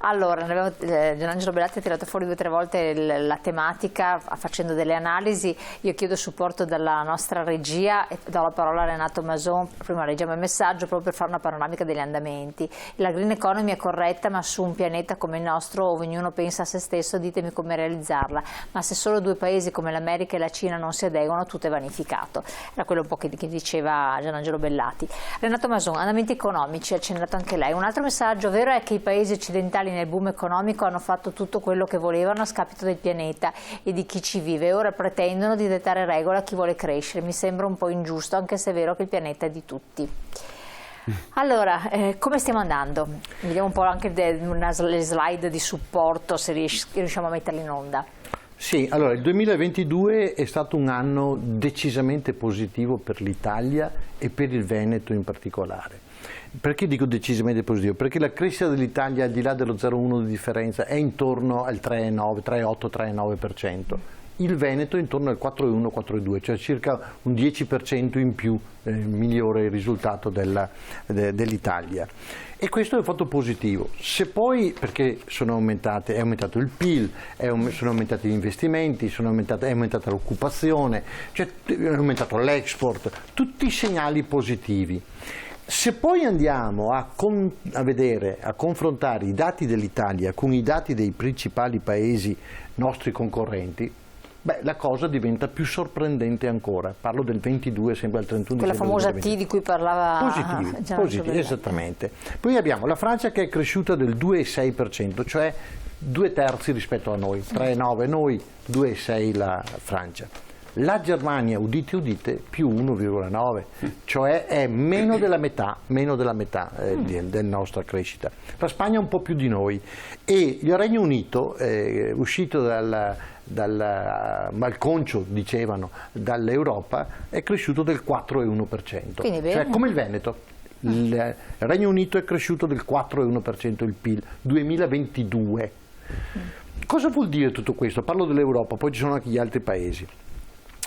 Allora, Gianangelo Bellati ha tirato fuori 2 o 3 volte la tematica facendo delle analisi. Io chiedo supporto dalla nostra regia e do la parola a Renato Mason. Prima leggiamo il messaggio proprio per fare una panoramica degli andamenti. La green economy è corretta, ma su un pianeta come il nostro, dove ognuno pensa a se stesso, ditemi come realizzarla. Ma se solo 2 paesi come l'America e la Cina non si adeguano, tutto è vanificato. Era quello un po' che diceva Gianangelo Bellati. Renato Mason, andamenti economici, ha accennato anche lei. Un altro messaggio vero è che i paesi occidentali nel boom economico hanno fatto tutto quello che volevano a scapito del pianeta e di chi ci vive e ora pretendono di dettare regola a chi vuole crescere. Mi sembra un po' ingiusto, anche se è vero che il pianeta è di tutti. Allora, come stiamo andando? Vediamo un po' anche le slide di supporto, se riusciamo a metterle in onda. Sì, allora il 2022 è stato un anno decisamente positivo per l'Italia e per il Veneto in particolare. Perché dico decisamente positivo? Perché la crescita dell'Italia, al di là dello 0,1 di differenza, è intorno al 3,9, 3,8, 3,9%. Il Veneto è intorno al 4,1, 4,2, cioè circa un 10% in più migliore il risultato dell'Italia. E questo è un fatto positivo. Se poi, perché è aumentato il PIL, sono aumentati gli investimenti, è aumentata l'occupazione, cioè è aumentato l'export, tutti segnali positivi. Se poi andiamo a confrontare i dati dell'Italia con i dati dei principali paesi nostri concorrenti, la cosa diventa più sorprendente ancora. Parlo del 22, sempre al 31 Quella dicembre. Quella famosa T di cui parlava positivi, esattamente. Poi abbiamo la Francia che è cresciuta del 2,6%, cioè 2/3 rispetto a noi, 3,9 noi, 2,6 la Francia. La Germania, udite udite, più 1,9, cioè è meno della metà della nostra crescita. La Spagna un po' più di noi e il Regno Unito, uscito dal malconcio, dicevano, dall'Europa, è cresciuto del 4,1%, cioè come il Veneto. Il Regno Unito è cresciuto del 4,1% il PIL, 2022. Cosa vuol dire tutto questo? Parlo dell'Europa, poi ci sono anche gli altri paesi.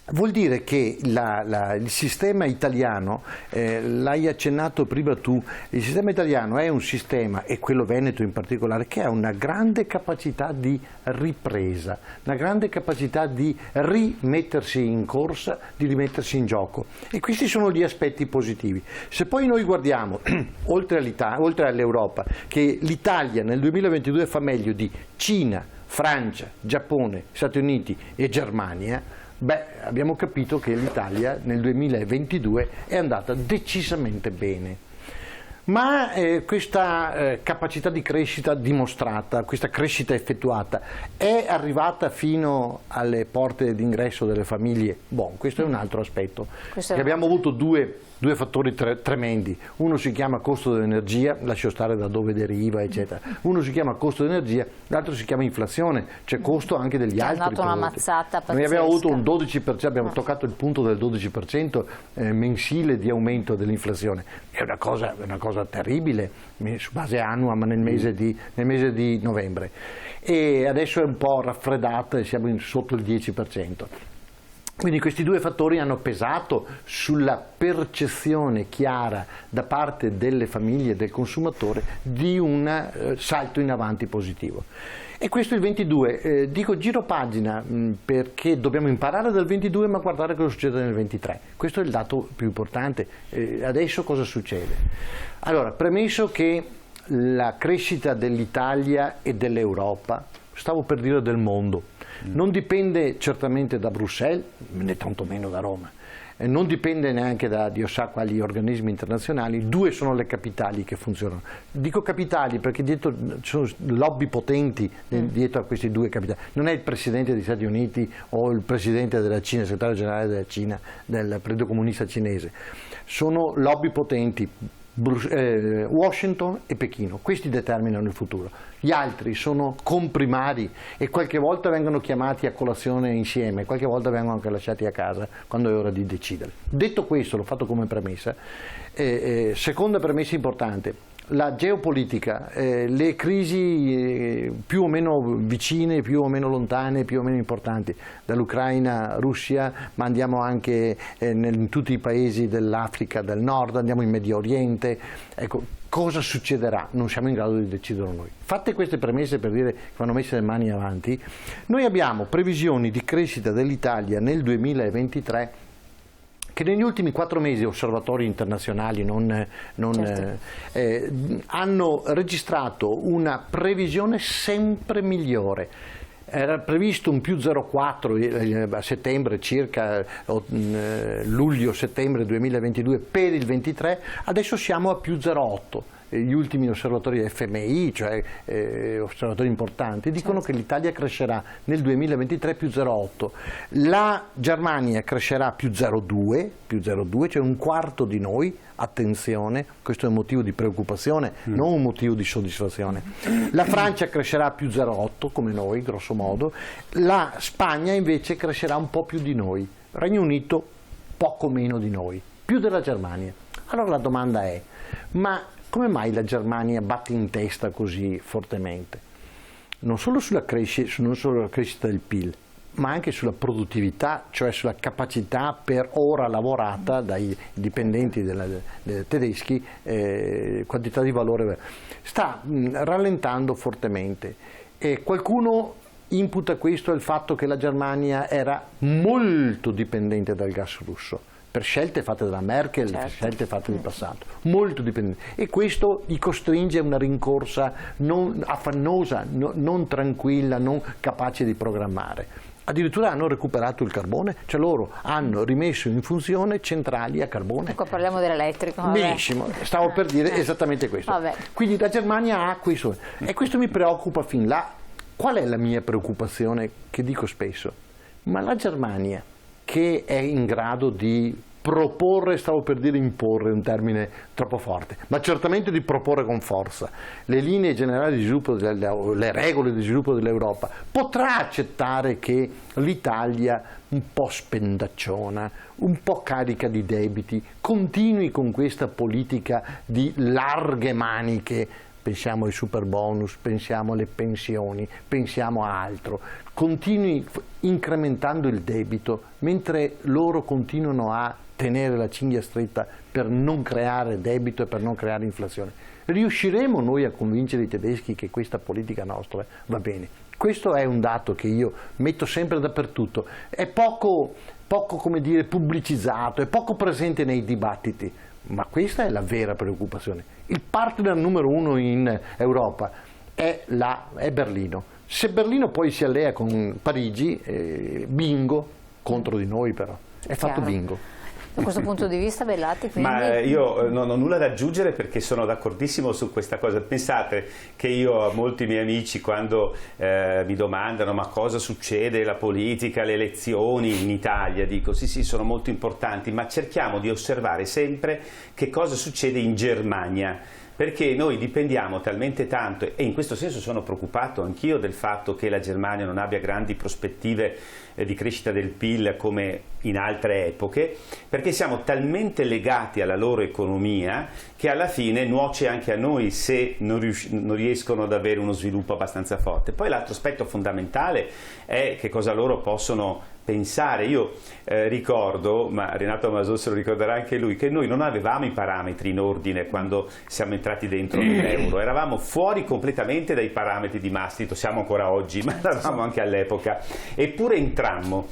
Vuol dire che il sistema italiano, l'hai accennato prima tu, il sistema italiano è un sistema, e quello veneto in particolare, che ha una grande capacità di ripresa, una grande capacità di rimettersi in corsa, di rimettersi in gioco. E questi sono gli aspetti positivi. Se poi noi guardiamo, oltre all'Europa, che l'Italia nel 2022 fa meglio di Cina, Francia, Giappone, Stati Uniti e Germania, abbiamo capito che l'Italia nel 2022 è andata decisamente bene. Ma questa capacità di crescita dimostrata, questa crescita effettuata, è arrivata fino alle porte d'ingresso delle famiglie? Questo è un altro aspetto. Abbiamo avuto due fattori tremendi. Uno si chiama costo dell'energia, lascio stare da dove deriva, eccetera. Uno si chiama costo dell'energia, l'altro si chiama inflazione, cioè costo anche degli altri prodotti. Una mazzata pazzesca. Noi abbiamo avuto un 12%, abbiamo toccato il punto del 12% mensile di aumento dell'inflazione. È una cosa terribile su base annua, ma nel mese di novembre. E adesso è un po' raffreddata e siamo sotto il 10%. Quindi questi due fattori hanno pesato sulla percezione chiara da parte delle famiglie e del consumatore di un salto in avanti positivo. E questo è il 22. Dico giro pagina perché dobbiamo imparare dal 22 ma guardare cosa succede nel 23. Questo è il dato più importante. Adesso cosa succede? Allora, premesso che la crescita dell'Italia e dell'Europa, stavo per dire del mondo, non dipende certamente da Bruxelles, né tantomeno da Roma, non dipende neanche da Dio sa quali organismi internazionali. Due sono le capitali che funzionano. Dico capitali perché dietro ci sono lobby potenti dietro a questi due capitali. Non è il presidente degli Stati Uniti o il presidente della Cina, il segretario generale della Cina, del Partito Comunista Cinese. Sono lobby potenti. Washington e Pechino, questi determinano il futuro. Gli altri sono comprimari e qualche volta vengono chiamati a colazione insieme, qualche volta vengono anche lasciati a casa quando è ora di decidere. Detto questo, l'ho fatto come premessa. Seconda premessa importante, la geopolitica, le crisi più o meno vicine, più o meno lontane, più o meno importanti, dall'Ucraina, Russia, ma andiamo anche in tutti i paesi dell'Africa del Nord, andiamo in Medio Oriente. Ecco, cosa succederà? Non siamo in grado di deciderlo noi. Fatte queste premesse, per dire che vanno messe le mani avanti, noi abbiamo previsioni di crescita dell'Italia nel 2023 che negli ultimi 4 mesi osservatori internazionali hanno registrato una previsione sempre migliore. Era previsto un più 0,4 a settembre, circa luglio-settembre 2022 per il 23, adesso siamo a più 0,8. Gli ultimi osservatori FMI, cioè osservatori importanti, dicono che l'Italia crescerà nel 2023 più 0,8, la Germania crescerà più 0,2, cioè un quarto di noi. Attenzione, questo è un motivo di preoccupazione, non un motivo di soddisfazione. La Francia crescerà più 0,8 come noi, grosso modo, la Spagna invece crescerà un po' più di noi, Regno Unito poco meno di noi, più della Germania. Allora la domanda è, ma come mai la Germania batte in testa così fortemente? Non solo sulla crescita del PIL, ma anche sulla produttività, cioè sulla capacità per ora lavorata dai dipendenti dei tedeschi, quantità di valore. Sta rallentando fortemente e qualcuno imputa questo al fatto che la Germania era molto dipendente dal gas russo, per scelte fatte dalla Merkel, per scelte fatte nel passato, molto dipendente, e questo li costringe a una rincorsa non affannosa, non tranquilla, non capace di programmare. Addirittura hanno recuperato il carbone, cioè loro hanno rimesso in funzione centrali a carbone. Ecco, parliamo dell'elettrico. Benissimo, stavo per dire esattamente questo. Quindi la Germania ha questo, e questo mi preoccupa fin là. Qual è la mia preoccupazione, che dico spesso? Ma la Germania, che è in grado di proporre, stavo per dire imporre, un termine troppo forte, ma certamente di proporre con forza le linee generali di sviluppo, le regole di sviluppo dell'Europa, potrà accettare che l'Italia, un po' spendacciona, un po' carica di debiti, continui con questa politica di larghe maniche? Pensiamo ai super bonus, pensiamo alle pensioni, pensiamo a altro, continui incrementando il debito mentre loro continuano a tenere la cinghia stretta per non creare debito e per non creare inflazione. Riusciremo noi a convincere i tedeschi che questa politica nostra va bene? Questo è un dato che io metto sempre dappertutto, è poco come dire, pubblicizzato, è poco presente nei dibattiti, ma questa è la vera preoccupazione. Il partner numero 1 in Europa è Berlino. Se Berlino poi si allea con Parigi, bingo, contro di noi però, è fatto bingo. Da questo punto di vista, Bellati, quindi... Ma io non ho nulla da aggiungere perché sono d'accordissimo su questa cosa. Pensate che io a molti miei amici, quando mi domandano ma cosa succede, la politica, le elezioni in Italia, dico sì, sono molto importanti, ma cerchiamo di osservare sempre che cosa succede in Germania, perché noi dipendiamo talmente tanto, e in questo senso sono preoccupato anch'io del fatto che la Germania non abbia grandi prospettive di crescita del PIL come in altre epoche, perché siamo talmente legati alla loro economia che alla fine nuoce anche a noi se non riescono ad avere uno sviluppo abbastanza forte. Poi l'altro aspetto fondamentale è che cosa loro possono pensare. Io ricordo, ma Renato Mason se lo ricorderà anche lui, che noi non avevamo i parametri in ordine quando siamo entrati dentro l'euro, eravamo fuori completamente dai parametri di Maastricht, siamo ancora oggi, ma eravamo anche all'epoca, eppure entrammo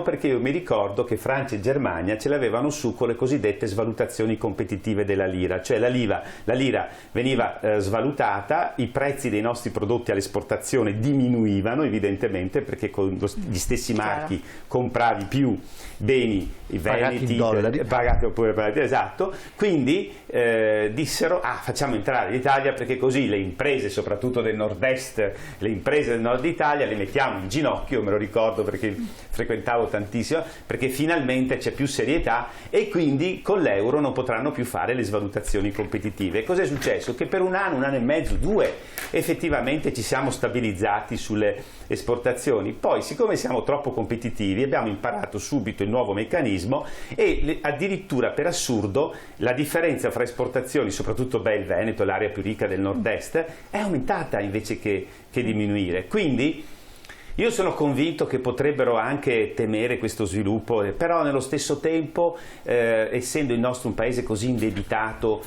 perché io mi ricordo che Francia e Germania ce l'avevano su con le cosiddette svalutazioni competitive della lira, cioè la lira veniva svalutata, i prezzi dei nostri prodotti all'esportazione diminuivano evidentemente perché con gli stessi marchi compravi più beni veneti, pagati oppure pagati, esatto, quindi dissero facciamo entrare l'Italia perché così le imprese soprattutto del nord-est, le imprese del nord Italia le mettiamo in ginocchio, me lo ricordo perché frequentavo tantissimo, perché finalmente c'è più serietà e quindi con l'euro non potranno più fare le svalutazioni competitive. Cos'è successo? Che per un anno e mezzo, 2 effettivamente ci siamo stabilizzati sulle esportazioni, poi siccome siamo troppo competitivi, abbiamo imparato subito il nuovo meccanismo e addirittura per assurdo la differenza fra esportazioni, soprattutto il Veneto, l'area più ricca del nord-est, è aumentata invece che diminuire. Quindi io sono convinto che potrebbero anche temere questo sviluppo, però nello stesso tempo, essendo il nostro un paese così indebitato,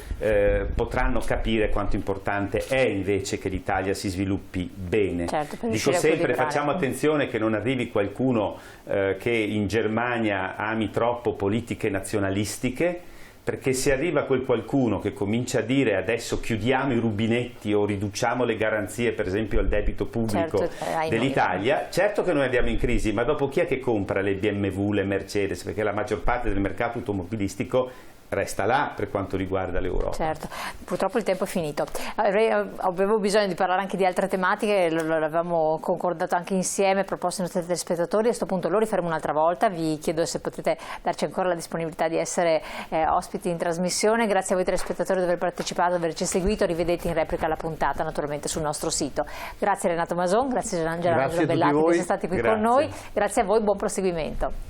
potranno capire quanto importante è invece che l'Italia si sviluppi bene. Certo, dico sempre, facciamo attenzione che non arrivi qualcuno che in Germania ami troppo politiche nazionalistiche, perché se arriva quel qualcuno che comincia a dire adesso chiudiamo i rubinetti o riduciamo le garanzie per esempio al debito pubblico dell'Italia, certo che noi andiamo in crisi, ma dopo chi è che compra le BMW, le Mercedes? Perché la maggior parte del mercato automobilistico resta là per quanto riguarda l'Europa. Certo, purtroppo il tempo è finito. Avevo bisogno di parlare anche di altre tematiche, l'avevamo concordato anche insieme, proposto ai nostri telespettatori, a questo punto lo rifaremo un'altra volta, vi chiedo se potete darci ancora la disponibilità di essere ospiti in trasmissione. Grazie a voi telespettatori di aver partecipato, di averci seguito, rivedete in replica la puntata naturalmente sul nostro sito. Grazie Renato Mason, grazie Gerangelo Bellati che siete stati qui con noi, grazie a voi, buon proseguimento.